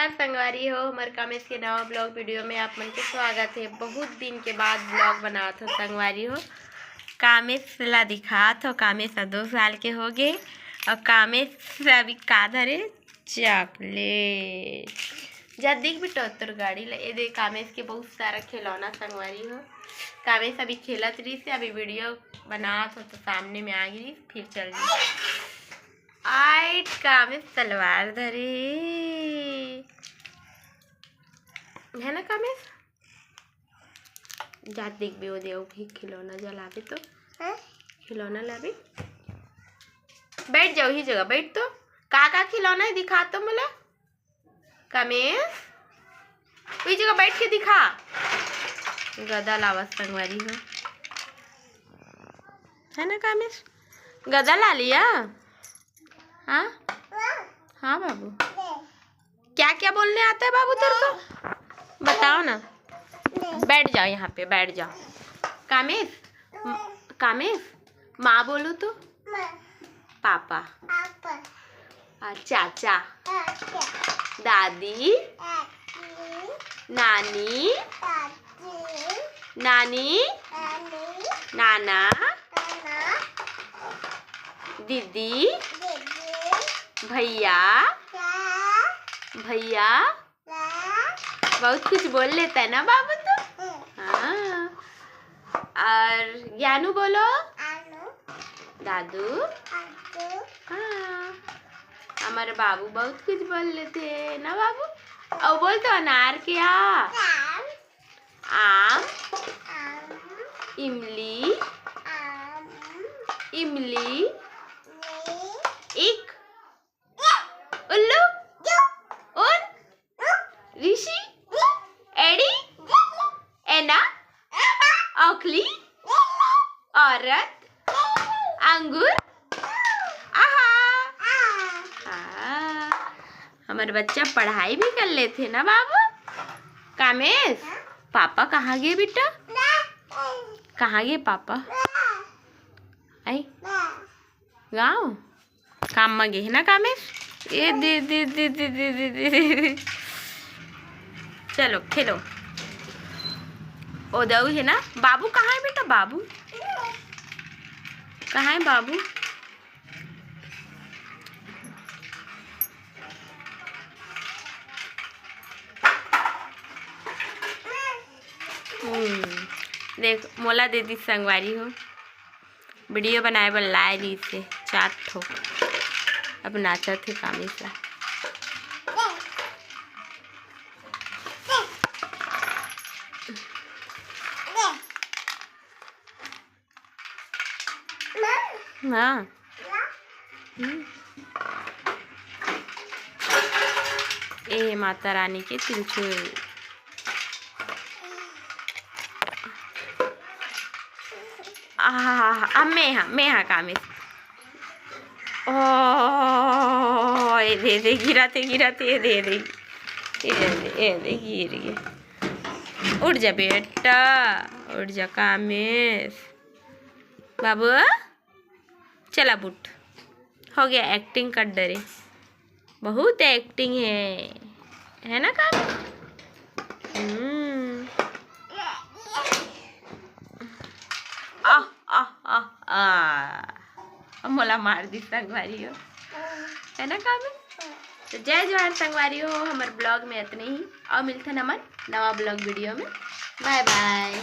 नमस्कार संगवारी हो, हमारे कामेश के नवा ब्लॉग वीडियो में आप मन के स्वागत है। बहुत दिन के बाद ब्लॉग बना था संगवारी हो। कामेश ला दिखा तो कामेश 2 साल के हो गए और कामेश अभी का धरे चॉकलेट जब दिख भी टोतर गाड़ी ले दे। कामेश के बहुत सारा खिलौना संगवारी हो। कामेश अभी खेलत रही से अभी वीडियो बना तो सामने में आ गई फिर चल गई। आइट कामेश तलवार धरे है ना कामेश। जा देख भी वो देव भी खिलौना जलावे तो खिलौना लावे। बैठ जाओ ही जगह बैठ तो का खिलौना है दिखा तो मला कामेश वही जगह बैठ के दिखा। गदा लावा संगवारी हो है ना कामेश। गदा ला लिया। हाँ हाँ बाबू क्या क्या बोलने आता है बाबू तेरे को बताओ ना। बैठ जाओ यहाँ पे बैठ जाओ। कामेश कामेश माँ बोलो तो पापा चाचा दादी नानी नानी नाना दीदी भैया भैया बहुत कुछ बोल लेता है ना बाबू तो। हाँ और ज्ञानू बोलो दादू। हाँ हमारे बाबू बहुत कुछ बोल लेते हैं ना बाबू। और बोल तो अनार क्या आम इमली इमली एक उल्लू उन ऋषि एड़ी एना औखली औरत अंगूर आहा। हमारे बच्चा पढ़ाई भी कर लेते ना बाबू। कामेश पापा कहाँ गए बेटा कहाँ गए पापा आई गाँव काम में गए है ना कामेश। ये दे दे दे दे दे दे दे दे। चलो खेलो। ओ दऊ है ना। बाबू कहाँ है बेटा बाबू कहाँ है बाबू। देख मोला दे दी संगवारी हो। वीडियो बनाए बर लाए दी से 4 ठो अब नाचत थे कामेश ला। हाँ ए माता रानी के त्रिशूल। अब मैं हाँ कामेश। ओ दे दे गिराते गिराते दे दे गिर गए। उठ जा बेटा उठ जा कामेश। बाबू चला बुट हो गया। एक्टिंग कर डरे बहुत एक्टिंग है ना कामेश। मोला मार दी संगवारी हो है ना कामेश। तो जय जवाहर संगवारी हो। हमारे ब्लॉग में इतने ही और मिलते हैं नवा ब्लॉग वीडियो में। Bye bye.